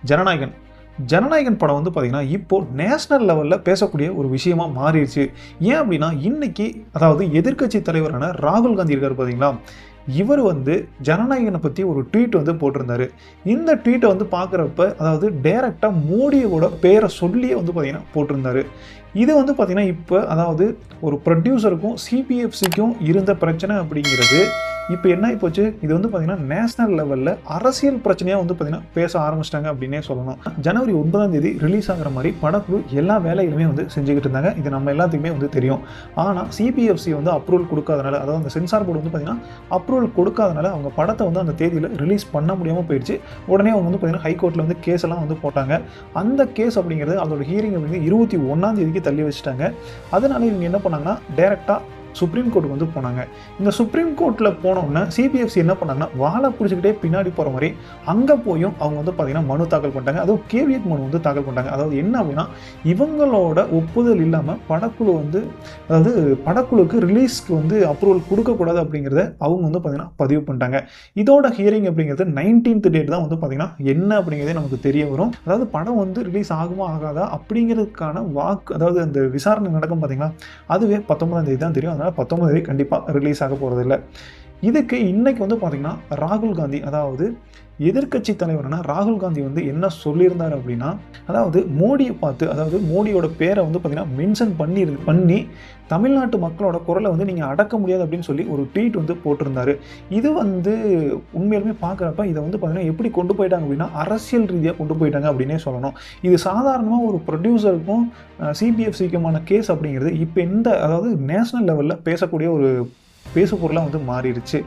ஜனநாயகன். ஜனநாயகன் படம் வந்து பார்த்தீங்கன்னா, இப்போ நேஷனல் லெவல்ல பேசக்கூடிய ஒரு விஷயமா மாறிருச்சு. ஏன் அப்டின்னா, இன்னைக்கு அதாவது எதிர்க்கட்சி தலைவரான ராகுல் காந்தி இருக்காரு பார்த்தீங்களா? இவர் வந்து ஜனநாயகன பத்தி ஒரு ட்வீட் வந்து போட்டிருந்தாரு. இந்த ட்வீட்ட வந்து பார்க்குறப்ப, அதாவது டைரக்ட்டா மோடியோட பேர சொல்லியே வந்து பார்த்தீங்கன்னா போட்டிருந்தாரு. இது வந்து பார்த்தீங்கன்னா, இப்ப அதாவது ஒரு புரொடியூசருக்கும், சிபிஎஃப்சிக்கும் இருந்த பிரச்சனை அப்படிங்கிறது, இப்ப என்ன ஆயி போச்சு, இது வந்து பார்த்தீங்கன்னா, நேஷனல் லெவல்ல அரசியல் பிரச்சனையா வந்து பார்த்தீங்கன்னா, பேச ஆரம்பிச்சுட்டாங்க அப்படின்னே சொல்லணும். ஜனவரி 9ஆம் தேதி ரிலீஸ் ஆகுற மாரி படக்குழு எல்லா வேலைகளுமே வந்து செஞ்சுக்கிட்டு இருந்தாங்க. இது நம்ம எல்லாத்துக்குமே வந்து தெரியும். ஆனா, சிபிஎஃப்சி வந்து அப்ரூவல் குடுக்காதனால, அதாவது அந்த சென்சார் போர்டு வந்து பார்த்தீங்கன்னா, அப்ரூவல் கொடுக்காதனால அவங்க படத்த வந்து அந்த தேதியில ரிலீஸ் பண்ண முடியாம போயிடுச்சு. உடனே அவங்க வந்து பார்த்தீங்கன்னா, ஹைகோர்ட்ல வந்து கேஸ் எல்லாம் வந்து போட்டாங்க. அந்த கேஸ் அப்படிங்கிறது அதோட ஹியரிங் அப்படிங்கிறது 21ஆம் தேதிக்கு தள்ளி வச்சுட்டாங்க. அதனால இவங்க என்ன பண்ணாங்கன்னா, டைரக்ட்டா சுப்ரீம் கோர்ட்டுக்கு வந்து போனாங்க. இந்த சுப்ரீம் கோர்ட்ல போனோனே சிபிஎஃப்சி என்ன பண்ணாங்கன்னா, வால புடிச்சுக்கிட்டே பின்னாடி போற மாரி அங்க போயும் அவங்க வந்து பார்த்தீங்கன்னா, மனு தாக்கல் பண்ணிட்டாங்க. அதுவும் கேவியட் மனு வந்து தாக்கல் பண்ணிட்டாங்க. அதாவது என்ன அப்படின்னா, இவங்களோட ஒப்புதல் இல்லாம படக்குழு வந்து அதாவது படக்குழுக்கு ரிலீஸ்க்கு வந்து அப்ரூவல் குடுக்கக்கூடாது அப்படிங்கிறத அவங்க வந்து பார்த்தீங்கன்னா, பதிவு பண்ணிட்டாங்க. இதோட ஹியரிங் அப்படிங்கிறது 19th டேட் தான் வந்து பார்த்தீங்கன்னா, என்ன அப்படிங்கிறதே நமக்கு தெரிய வரும். அதாவது படம் வந்து ரிலீஸ் ஆகுமா ஆகாதா அப்படிங்கிறதுக்கான அதாவது அந்த விசாரணை நடக்கும் பார்த்தீங்களா, அதுவே 19ஆம் தேதி தான் தெரியும். அதனால 19ஆம் தேதி கண்டிப்பா ரிலீஸ் ஆக போறதில்ல. இதுக்கு இன்னைக்கு வந்து பார்த்தீங்கன்னா, ராகுல் காந்தி அதாவது எதிர்க்கட்சி தலைவரான ராகுல் காந்தி வந்து என்ன சொல்லியிருந்தார் அப்படின்னா, அதாவது மோடிய பார்த்து அதாவது மோடியோட பேர வந்து பார்த்தீங்கன்னா, மென்ஷன் பண்ணி தமிழ்நாட்டு மக்களோட குரல வந்து நீங்க அடக்க முடியாது அப்படின்னு சொல்லி ஒரு ட்வீட் வந்து போட்டிருந்தாரு. இது வந்து உண்மையாலுமே பார்க்குறப்ப இத வந்து பார்த்தீங்கன்னா, எப்படி கொண்டு போயிட்டாங்க அப்படின்னா, அரசியல் ரீதியா கொண்டு போயிட்டாங்க அப்படின்னே சொல்லணும். இது சாதாரணமா ஒரு புரொடியூசருக்கும் சிபிஎஃப்சிக்குமான கேஸ் அப்படிங்கிறது இப்ப இந்த அதாவது நேஷனல் லெவல்ல பேசக்கூடிய ஒரு பேசுபொருளா வந்து மாறிடுச்சு.